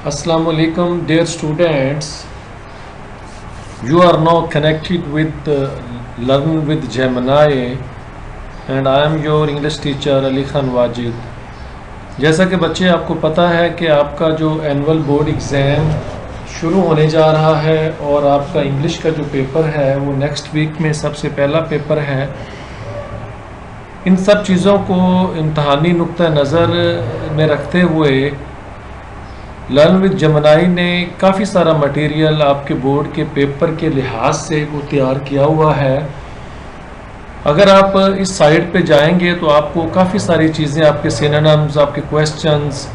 Assalamu alaikum, dear students. You are now connected with Learn with Gemini, and I am your English teacher Ali Khan Wajid. जैसा कि बच्चे आपको पता है कि आपका जो एनुअल बोर्ड एग्ज़ाम शुरू होने जा रहा है और आपका इंग्लिश का जो पेपर है वो नेक्स्ट वीक में सबसे पहला पेपर है। इन सब चीज़ों को इम्तहानी नुक्ता नज़र में रखते हुए लर्न विद जेमिनी ने काफ़ी सारा मटेरियल आपके बोर्ड के पेपर के लिहाज से वो तैयार किया हुआ है। अगर आप इस साइट पे जाएंगे तो आपको काफ़ी सारी चीज़ें, आपके सिनोनिम्स, आपके क्वेश्चंस,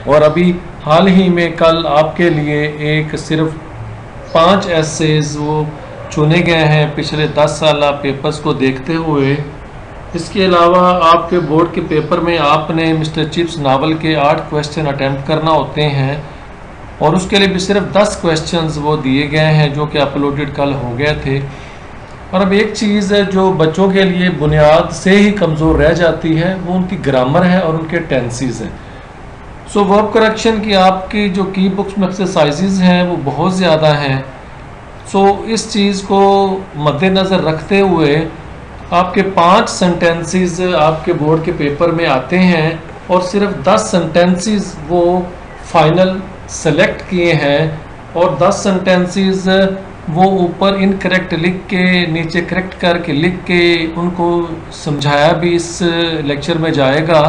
और अभी हाल ही में कल आपके लिए एक सिर्फ 5 एसेज वो चुने गए हैं पिछले 10 साल पेपर्स को देखते हुए। इसके अलावा आपके बोर्ड के पेपर में आपने मिस्टर चिप्स नावल के 8 क्वेश्चन अटैम्प्ट करना होते हैं और उसके लिए भी सिर्फ 10 क्वेश्चंस वो दिए गए हैं जो कि अपलोडेड कल हो गए थे। और अब एक चीज़ है जो बच्चों के लिए बुनियाद से ही कमज़ोर रह जाती है, वो उनकी ग्रामर है और उनके टेंसेस हैं। सो वर्ब करेक्शन की आपकी जो की बुक्स में एक्सरसाइजेज हैं वो बहुत ज़्यादा हैं। सो इस चीज़ को मद्देनज़र रखते हुए आपके 5 सेंटेंसेस आपके बोर्ड के पेपर में आते हैं और सिर्फ 10 सेंटेंसेस वो फाइनल सेलेक्ट किए हैं और 10 सेंटेंसेस वो ऊपर इनकरेक्ट लिख के नीचे करेक्ट करके लिख के उनको समझाया भी इस लेक्चर में जाएगा।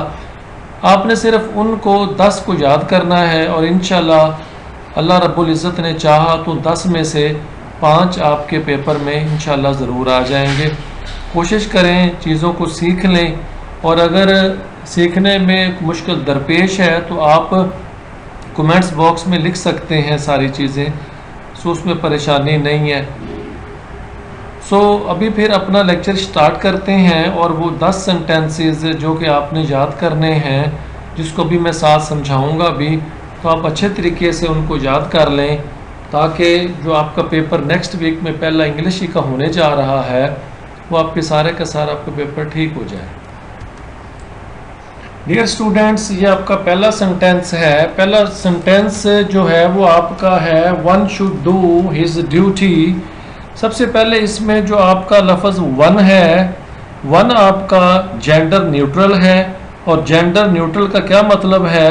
आपने सिर्फ उनको 10 को याद करना है और इंशाल्लाह अल्लाह रब्बुल इज़्ज़त ने चाहा तो 10 में से 5 आपके पेपर में इंशाल्लाह ज़रूर आ जाएंगे। कोशिश करें, चीज़ों को सीख लें, और अगर सीखने में मुश्किल दरपेश है तो आप कमेंट्स बॉक्स में लिख सकते हैं सारी चीज़ें, सो उसमें परेशानी नहीं है। सो अभी फिर अपना लेक्चर स्टार्ट करते हैं और वो 10 सेंटेंसेस जो कि आपने याद करने हैं, जिसको भी मैं साथ समझाऊंगा भी, तो आप अच्छे तरीके से उनको याद कर लें ताकि जो आपका पेपर नेक्स्ट वीक में पहला इंग्लिश ही का होने जा रहा है वो आपके सारे का सारा आपका पेपर ठीक हो जाए। डियर स्टूडेंट्स, ये आपका पहला सेंटेंस है। पहला सेंटेंस जो है वो आपका है one should do his duty. सबसे पहले इसमें जो आपका लफ्ज़ वन है, वन आपका जेंडर न्यूट्रल है, और जेंडर न्यूट्रल का क्या मतलब है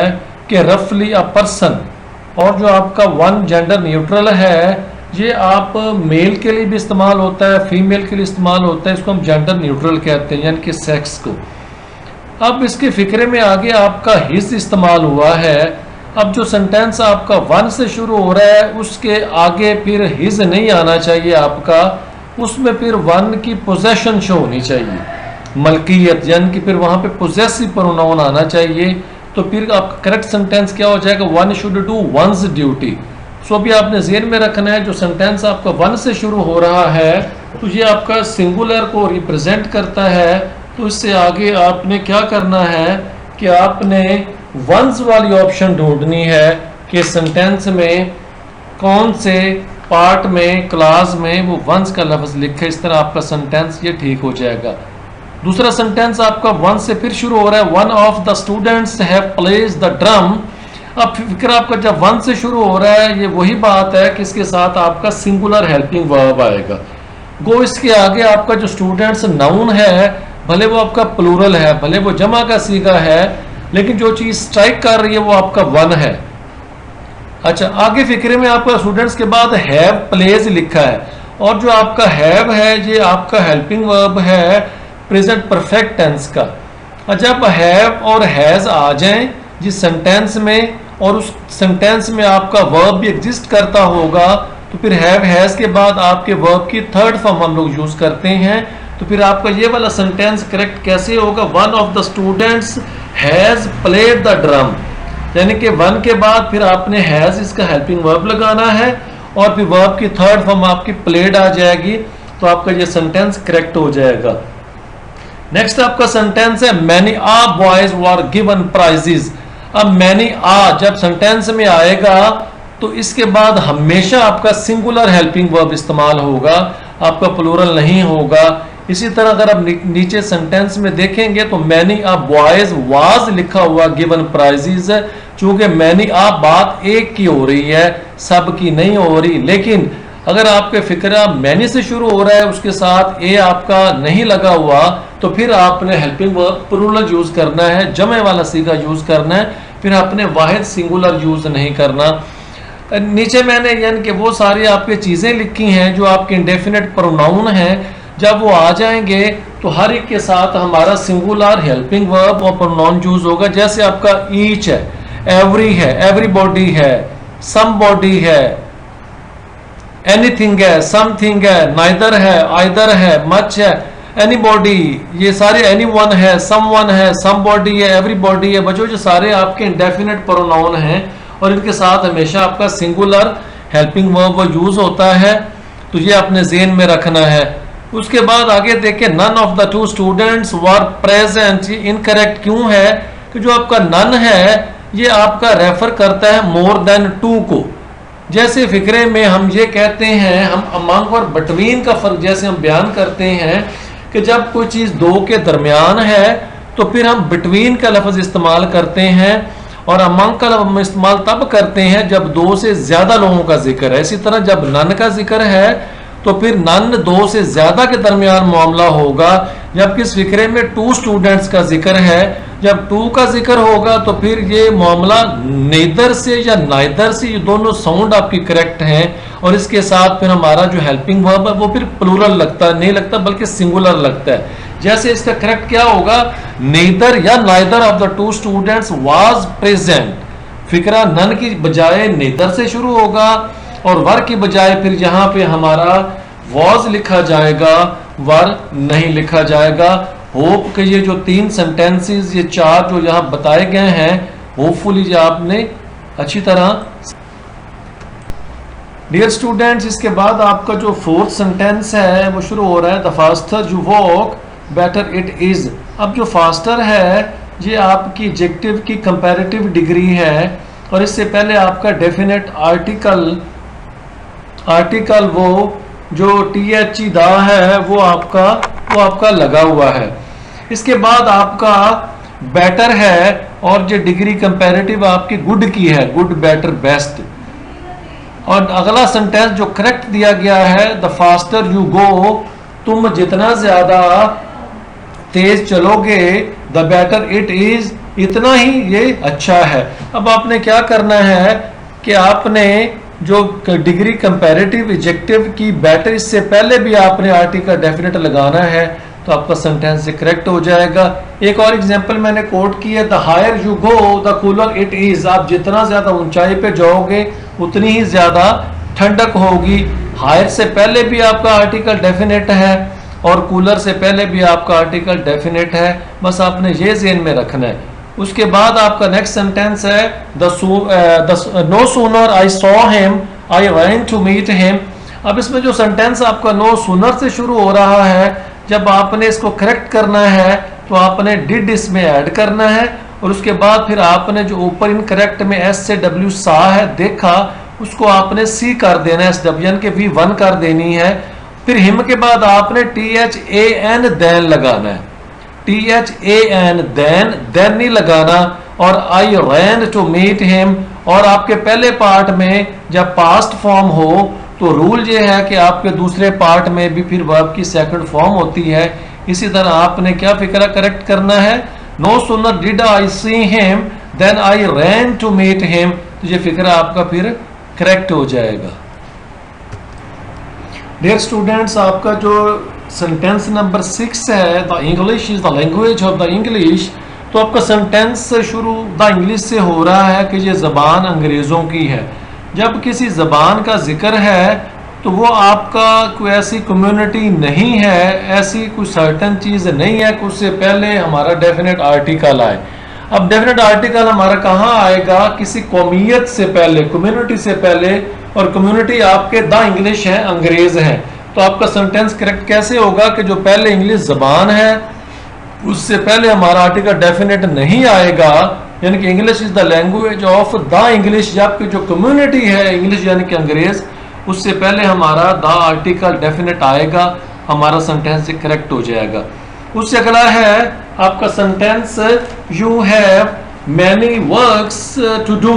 कि रफली अ पर्सन। और जो आपका वन जेंडर न्यूट्रल है ये आप मेल के लिए भी इस्तेमाल होता है, फीमेल के लिए इस्तेमाल होता है, इसको हम जेंडर न्यूट्रल कहते हैं, यानी कि सेक्स को। अब इसके फिक्रे में आगे आपका हिज इस्तेमाल हुआ है। अब जो सेंटेंस आपका वन से शुरू हो रहा है उसके आगे फिर हिज नहीं आना चाहिए आपका, उसमें फिर वन की पोजेशन शो होनी चाहिए, मलकियत, यानी कि फिर वहाँ पे पोजेसिव प्रोनाउन आना चाहिए। तो फिर आपका करेक्ट सेंटेंस क्या हो जाएगा, one should do one's duty. So अभी आपने ज़हन में रखना है जो सेंटेंस आपका वन से शुरू हो रहा है तो ये आपका सिंगुलर को रिप्रेजेंट करता है। तो इससे आगे आपने क्या करना है कि आपने वंस वाली ऑप्शन ढूंढनी है कि सेंटेंस में कौन से पार्ट में, क्लास में वो वंस का लफ्ज़ लिखे। इस तरह आपका सेंटेंस ये ठीक हो जाएगा। दूसरा सेंटेंस आपका वन से फिर शुरू हो रहा है, one of the students have plays the drum. अब फिक्र आपका जब वन से शुरू हो रहा है ये वही बात है कि इसके साथ आपका सिंगुलर हेल्पिंग वर्ब आएगा। गो इसके आगे आपका जो स्टूडेंट्स नाउन है, भले वो आपका प्लूरल है, भले वो जमा का सीगा है, लेकिन जो चीज़ स्ट्राइक कर रही है वो आपका वन है। अच्छा, आगे फिक्रे में आपका स्टूडेंट्स के बाद हैव प्लेज लिखा है, और जो आपका हैव है ये आपका हेल्पिंग वर्ब है प्रेजेंट परफेक्ट टेंस का। जब हैव और हैज़ आ जाएं जिस सेंटेंस में और उस सेंटेंस में आपका वर्ब भी एग्जिस्ट करता होगा तो फिर हैव हैज़ के बाद आपके वर्ब की थर्ड फॉर्म हम लोग यूज़ करते हैं। तो फिर आपका ये वाला सेंटेंस करेक्ट कैसे होगा, one of the students has played the drum, यानी कि वन के बाद फिर आपने हैज़ इसका हेल्पिंग वर्ब लगाना है और फिर वर्ब की थर्ड फॉर्म आपकी प्लेड आ जाएगी, तो आपका ये सेंटेंस करेक्ट हो जाएगा। नेक्स्ट आपका सेंटेंस है many a boys were given prizes. अब मैनी आ जब सेंटेंस में आएगा तो इसके बाद हमेशा आपका सिंगुलर हेल्पिंग वर्ब इस्तेमाल होगा, आपका प्लूरल नहीं होगा। इसी तरह अगर आप नीचे सेंटेंस में देखेंगे तो मैनी अ बॉयज वाज लिखा हुआ गिवन प्राइजेस, चूंकि मैनी आप बात एक की हो रही है, सब की नहीं हो रही। लेकिन अगर आपके फिक्रा मैनी से शुरू हो रहा है, उसके साथ ए आपका नहीं लगा हुआ, तो फिर आपने हेल्पिंग वर्ब प्लूरल यूज करना है, जमे वाला सीगा यूज करना है, फिर आपने वाहिद सिंगुलर यूज नहीं करना। नीचे मैंने यानी कि वो सारी आपकी चीजें लिखी हैं जो आपके इंडेफिनेट प्रोनाउन हैं। जब वो आ जाएंगे तो हर एक के साथ हमारा सिंगुलर हेल्पिंग वर्ब और प्रोनाउन यूज होगा। जैसे आपका ईच है, एवरी है, एवरीबॉडी है, समबॉडी है, एनीथिंग है, समथिंग है, नाइदर है, आइदर है, मच है, एनीबॉडी, ये सारे एनीवन है, समवन है, समबॉडी है, एवरीबॉडी है। बच्चों जो सारे आपके इंडेफिनेट प्रोनाउन हैं और इनके साथ हमेशा आपका सिंगुलर हेल्पिंग वर्ब यूज होता है, तो ये अपने ज़हन में रखना है। उसके बाद आगे देखें, none of the two students were present. ये इनकरेक्ट क्यों है कि जो आपका नन है ये आपका रेफर करता है मोर देन टू को। जैसे फिक्रे में हम ये कहते हैं, हम अमंग और बिटवीन का फर्क जैसे हम बयान करते हैं कि जब कोई चीज़ दो के दरमियान है तो फिर हम बिटवीन का लफ्ज़ इस्तेमाल करते हैं, और अमंग का लफ्ज़ इस्तेमाल तब करते हैं जब दो से ज़्यादा लोगों का जिक्र है। इसी तरह जब नन का जिक्र है तो फिर नन दो से ज़्यादा के दरमियान मामला होगा। जबकि इस फिक्रे में टू स्टूडेंट्स का जिक्र है, जब टू का जिक्र होगा तो फिर ये मामला नेदर से या नाइदर से, ये दोनों साउंड आपकी करेक्ट हैं, और इसके साथ फिर हमारा जो हेल्पिंग वर्ब है वो फिर प्लूरल लगता है, नहीं लगता बल्कि सिंगुलर लगता है। जैसे इसका करेक्ट क्या होगा, नेदर या neither of the two students was present. फिक्रा नन की बजाय नेदर से शुरू होगा और वर की बजाय फिर यहाँ पे हमारा वॉज लिखा जाएगा, वर नहीं लिखा जाएगा। होप कि ये जो तीन सेंटेंसेस, ये चार जो यहाँ बताए गए हैं, होपफुली जो आपने अच्छी तरह। डियर स्टूडेंट्स, इसके बाद आपका जो फोर्थ सेंटेंस है वो शुरू हो रहा है, the faster you walk better it is. अब जो फास्टर है ये आपकी एडजेक्टिव की कंपैरेटिव डिग्री है, और इससे पहले आपका डेफिनेट आर्टिकल वो जो टी दा है वो आपका लगा हुआ है। इसके बाद आपका बेटर है, और जो डिग्री कंपैरेटिव आपकी गुड की है, गुड, बेटर, बेस्ट। और अगला सेंटेंस जो करेक्ट दिया गया है, द फास्टर यू गो, तुम जितना ज्यादा तेज चलोगे, द बेटर इट इज, इतना ही ये अच्छा है। अब आपने क्या करना है कि आपने जो डिग्री कंपैरेटिव एडजेक्टिव की बेटर, इससे पहले भी आपने आर्टिकल डेफिनेट लगाना है, तो आपका सेंटेंस से करेक्ट हो जाएगा। एक और एग्जांपल मैंने कोट की है, the higher you go the cooler it is. आप जितना ज्यादा ऊंचाई पे जाओगे उतनी ही ज्यादा ठंडक होगी। हायर से पहले भी आपका आर्टिकल डेफिनेट है और कूलर से पहले भी आपका आर्टिकल डेफिनेट है, बस आपने ये ज़हन में रखना है। उसके बाद आपका नेक्स्ट सेंटेंस है, no sooner I saw him I ran to meet him. अब इसमें जो सेंटेंस आपका नो सूनर से शुरू हो रहा है, जब आपने इसको करेक्ट करना है तो आपने डिड इसमें ऐड करना है, और उसके बाद फिर आपने जो ऊपर इनकरेक्ट में एस से डब्ल्यू सा है देखा, उसको आपने सी कर देना है, एस डब्ल्यू के वी वन कर देनी है। फिर हिम के बाद आपने THAN देन लगाना है, THAN देन नहीं लगाना, और आई रैन टू मीट हिम। और आपके पहले पार्ट में जब पास्ट फॉर्म हो तो रूल ये है कि आपके दूसरे पार्ट में भी फिर वर्ब की सेकंड फॉर्म होती है। इसी तरह आपने क्या फिक्रा करेक्ट करना है, no sooner did I see him then I ran to meet him, तो ये फिक्रा आपका फिर करेक्ट हो जाएगा। डियर स्टूडेंट्स, आपका जो सेंटेंस नंबर 6 है, the English is the language of the English, तो आपका सेंटेंस शुरू द इंग्लिश से हो रहा है कि ये ज़बान अंग्रेज़ों की है। जब किसी ज़बान का जिक्र है तो वो आपका कोई ऐसी कम्युनिटी नहीं है, ऐसी कोई सर्टन चीज़ नहीं है कि उससे पहले हमारा डेफिनेट आर्टिकल आए। अब डेफिनेट आर्टिकल हमारा कहाँ आएगा, किसी कौमियत से पहले, कम्युनिटी से पहले, और कम्युनिटी आपके द इंग्लिश है, अंग्रेज हैं। तो आपका सेंटेंस करेक्ट कैसे होगा कि जो पहले इंग्लिश ज़बान है उससे पहले हमारा आर्टिकल डेफिनेट नहीं आएगा, यानी कि English is the language of the English. जबकि जो कम्युनिटी है इंग्लिश यानी कि अंग्रेज, उससे पहले हमारा द आर्टिकल डेफिनेट आएगा, हमारा सेंटेंस करेक्ट हो जाएगा। उससे अगला है आपका sentence, you have many works to do.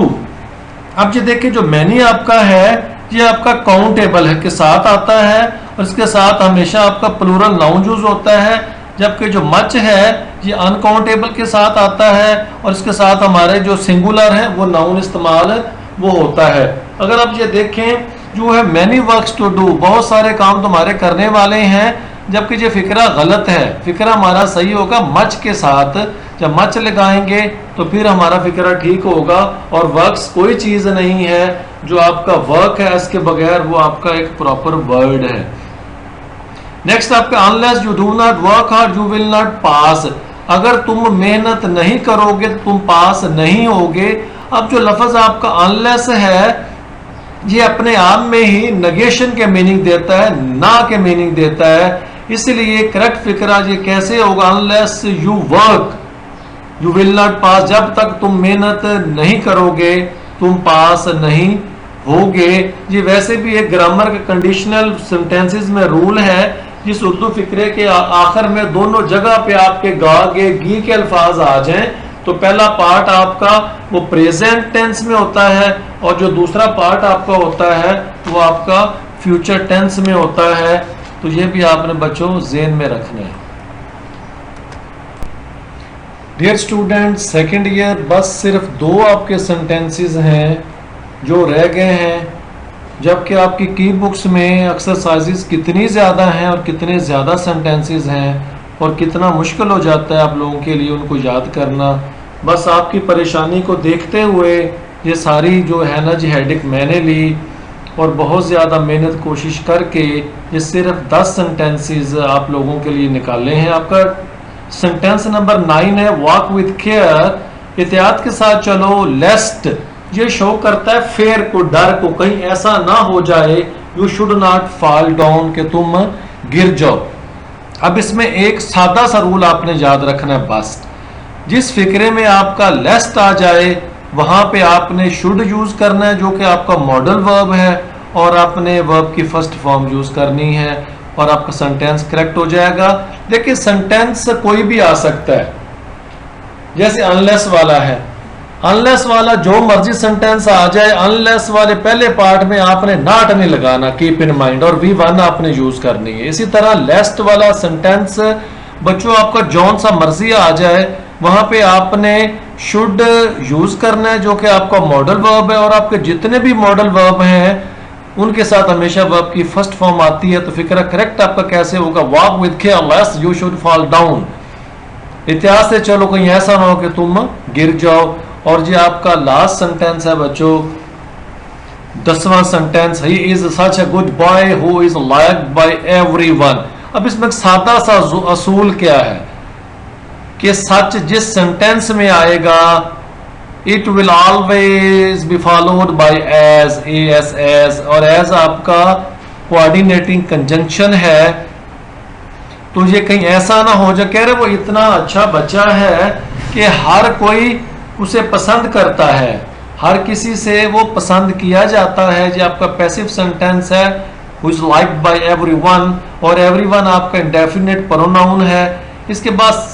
अब ये देखिए जो मैनी आपका है ये आपका काउंटेबल है के साथ आता है और इसके साथ हमेशा आपका प्लूरल नाउन यूज होता है, जबकि जो मच है ये अनकाउंटेबल के साथ आता है और इसके साथ हमारे जो सिंगुलर है वो नाउन इस्तेमाल वो होता है। अगर आप ये देखें जो है मैनी वर्क्स टू डू, बहुत सारे काम तुम्हारे करने वाले हैं, जबकि ये फिक्रा गलत है। फिक्रा हमारा सही होगा मच के साथ, जब मच लगाएंगे तो फिर हमारा फिक्रा ठीक होगा। और वर्क्स कोई चीज नहीं है, जो आपका वर्क है इसके बगैर वो आपका एक प्रॉपर वर्ड है। नेक्स्ट आपका unless you do not work hard you will not pass. अगर तुम मेहनत नहीं करोगे तो तुम पास नहीं होगे। अब जो लफ्ज आपका अनलेस है ये अपने आप में ही नेगेशन के मीनिंग देता है, ना के मीनिंग देता है, इसलिए करेक्ट फिक्रा ये कैसे होगा, unless you work you will not pass. जब तक तुम मेहनत नहीं करोगे तुम पास नहीं होगे। ये वैसे भी एक ग्रामर के कंडीशनल सेंटेंसेस में रूल है, जिस उर्दू फिक्रे के आखिर में दोनों जगह पे आपके गा गे गी के अल्फाज आ जाएं तो पहला पार्ट आपका वो प्रेजेंट टेंस में होता है और जो दूसरा पार्ट आपका होता है वो आपका फ्यूचर टेंस में होता है। तो ये भी आपने बच्चों ज़हन में रखना है। डियर स्टूडेंट सेकंड ईयर बस सिर्फ 2 आपके सेंटेंसेस हैं जो रह गए हैं, जबकि आपकी की बुक्स में एक्सरसाइजेस कितनी ज़्यादा हैं और कितने ज़्यादा सेंटेंसेस हैं और कितना मुश्किल हो जाता है आप लोगों के लिए उनको याद करना। बस आपकी परेशानी को देखते हुए ये सारी जो है ना जी हेडिक मैंने ली और बहुत ज़्यादा मेहनत कोशिश करके ये सिर्फ 10 सेंटेंसेस आप लोगों के लिए निकाले हैं। आपका सेंटेंस नंबर 9 है वॉक विथ केयर, एहतियात के साथ चलो। लेस्ट ये शो करता है फेयर को, डर को, कहीं ऐसा ना हो जाए। You should not fall down कि तुम गिर जाओ। अब इसमें एक सादा सा रूल आपने याद रखना है, बस जिस फिक्रे में आपका लेस्ट आ जाए वहां पे आपने शुड यूज करना है जो कि आपका मॉडल वर्ब है और आपने वर्ब की फर्स्ट फॉर्म यूज करनी है और आपका सेंटेंस करेक्ट हो जाएगा। देखिए सेंटेंस कोई भी आ सकता है, जैसे अनलेस वाला है, अनलेस वाला जो मर्जी सेंटेंस आ जाए, अनलेस वाले पहले पार्ट में आपने नॉट नहीं लगाना, कीप इन माइंड, और V1 आपने यूज करनी है। इसी तरह लेस्ट वाला सेंटेंस बच्चों आपका जौन सा मर्जी आ जाए वहां पे आपने शुड यूज करना है जो कि आपका मॉडल वर्ब है और आपके जितने भी मॉडल वर्ब हैं उनके साथ हमेशा वर्ब की फर्स्ट फॉर्म आती है। तो फिक्रा करेक्ट आपका कैसे होगा, walk with care लेस्ट you should fall down. इतिहास से चलो कहीं ऐसा ना हो कि तुम गिर जाओ। और ये आपका लास्ट सेंटेंस है बच्चों, 10वां sentence, he is such a good boy who is liked by everyone. अब इसमें सादा सा असूल क्या है कि सच जिस सेंटेंस में आएगा it will always be followed by as, as, और एज आपका कोऑर्डिनेटिंग कंजंक्शन है। तो ये कहीं ऐसा ना हो जाए कह रहे वो इतना अच्छा बच्चा है कि हर कोई उसे पसंद करता है, हर किसी से वो पसंद किया जाता है। जो आपका पैसिव सेंटेंस है who is liked by everyone, और everyone आपका इंडेफिनिट प्रोनाउन है। इसके बाद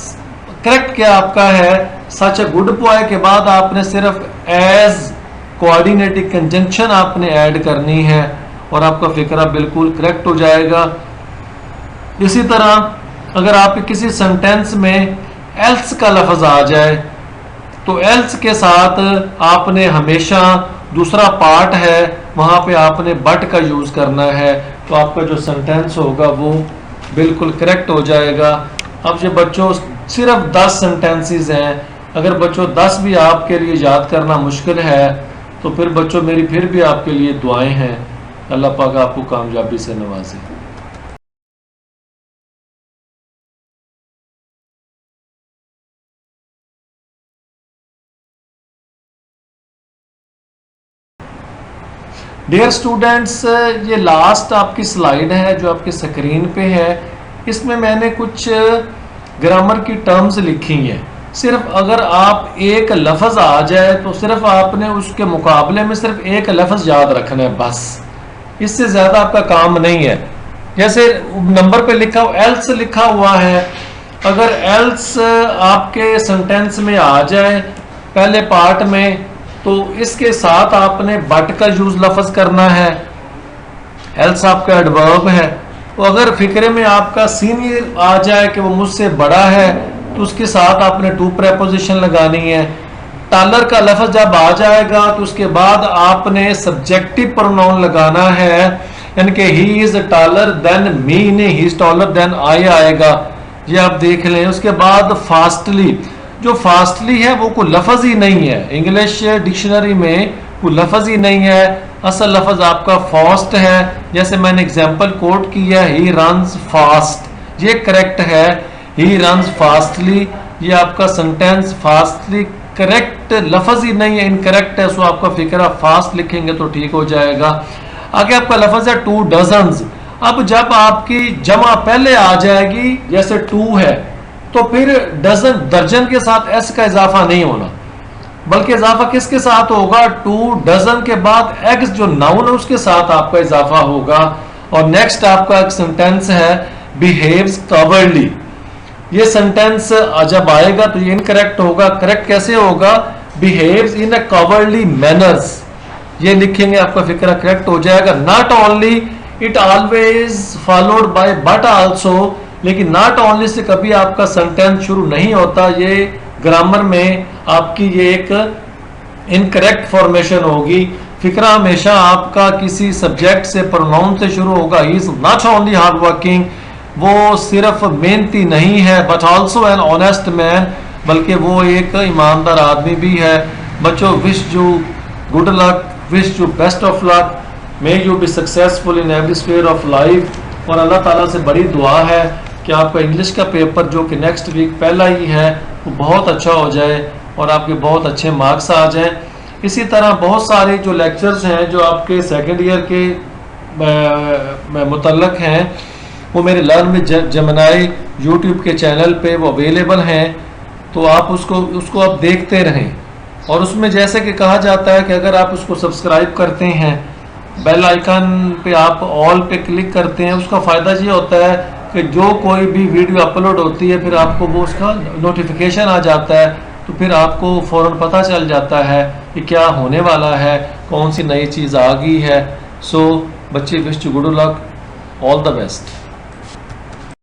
करेक्ट क्या आपका है, सच अ गुड बॉय के बाद आपने सिर्फ एज कोऑर्डिनेटिंग कंजंक्शन आपने ऐड करनी है और आपका फिक्रा बिल्कुल करेक्ट हो जाएगा। इसी तरह अगर आपके किसी सेंटेंस में एल्स का लफ्ज आ जाए तो एल्स के साथ आपने हमेशा दूसरा पार्ट है वहां पे आपने बट का यूज करना है, तो आपका जो सेंटेंस होगा वो बिल्कुल करेक्ट हो जाएगा। अब ये बच्चों सिर्फ 10 सेंटेंसेस हैं, अगर बच्चों 10 भी आपके लिए याद करना मुश्किल है तो फिर बच्चों मेरी फिर भी आपके लिए दुआएं हैं, अल्लाह पाक आपको कामयाबी से नवाजे। डियर स्टूडेंट्स, ये लास्ट आपकी स्लाइड है जो आपकी स्क्रीन पे है। इसमें मैंने कुछ ग्रामर की टर्म्स लिखी हैं। सिर्फ अगर आप एक लफ्ज़ आ जाए तो सिर्फ आपने उसके मुकाबले में सिर्फ एक लफ्ज़ याद रखना है, बस इससे ज़्यादा आपका काम नहीं है। जैसे नंबर पे लिखा हुआ एल्स लिखा हुआ है, अगर एल्स आपके सेंटेंस में आ जाए पहले पार्ट में, तो इसके साथ आपने बट का यूज लफ्ज करना है, एल्स आपका एडवर्ब है। तो अगर फिक्रे में आपका सीनियर आ जाए कि वो मुझसे बड़ा है, तो उसके साथ आपने टू प्रेपोजिशन लगानी है। टालर का लफ्ज जब आ जाएगा तो उसके बाद आपने सब्जेक्टिव प्रोनाउन लगाना है, यानी कि he is taller than me, ने he is taller than I आएगा, ये आप देख लें। उसके बाद फास्टली, जो फास्टली है वो कोई लफ्ज ही नहीं है, इंग्लिश डिक्शनरी में कोई लफ्ज ही नहीं है, असल लफ्ज आपका फास्ट है। जैसे मैंने एग्जांपल कोट किया, ही रन्स फास्ट, ये करेक्ट है, ही रन्स फास्टली, ये आपका सेंटेंस फास्टली करेक्ट लफ्ज ही नहीं है, इनकरेक्ट है, सो आपका फिक्रा फास्ट लिखेंगे तो ठीक हो जाएगा। आगे आपका लफ्ज है 2 डजन्स। अब जब आपकी जमा पहले आ जाएगी, जैसे 2 है, तो फिर डजन, दर्जन के साथ एस का इजाफा नहीं होना, बल्कि इजाफा किसके साथ होगा, 2 डजन के बाद एग्स जो नाउन है उसके साथ आपका इजाफा होगा। और नेक्स्ट आपका एक सेंटेंस है बिहेव्स कवर्डली। ये सेंटेंस जब आएगा तो ये इनकरेक्ट होगा। करेक्ट कैसे होगा, बिहेव्स इन अ कवर्डली मैनर्स, ये लिखेंगे, आपका फिक्रा करेक्ट हो जाएगा। Not only, it always followed by but also, लेकिन नॉट ओनली से कभी आपका सेंटेंस शुरू नहीं होता, ये ग्रामर में आपकी ये एक इनकरेक्ट फॉर्मेशन होगी। फिक्रा हमेशा आपका किसी सब्जेक्ट से, प्रोनाउन से शुरू होगा। He is not only hard working, वो सिर्फ मेहनती नहीं है, but also an honest man, बल्कि वो एक ईमानदार आदमी भी है। बच्चों, wish you good luck, wish you best of luck, may you be successful in every sphere of life. और अल्लाह ताला से बड़ी दुआ है कि आपका इंग्लिश का पेपर जो कि नेक्स्ट वीक पहला ही है वो बहुत अच्छा हो जाए और आपके बहुत अच्छे मार्क्स आ जाएं। इसी तरह बहुत सारे जो लेक्चर्स हैं जो आपके सेकेंड ईयर के मुतल्लक हैं, वो मेरे लर्न विद जेमिनी यूट्यूब के चैनल पे वो अवेलेबल हैं, तो आप उसको आप देखते रहें। और उसमें जैसे कि कहा जाता है कि अगर आप उसको सब्सक्राइब करते हैं, बेल आइकन पे आप ऑल पे क्लिक करते हैं, उसका फ़ायदा ये होता है कि जो कोई भी वीडियो अपलोड होती है फिर आपको वो उसका नोटिफिकेशन आ जाता है, तो फिर आपको फ़ौरन पता चल जाता है कि क्या होने वाला है, कौन सी नई चीज़ आ गई है। सो बच्चे, wish you good luck, all the best.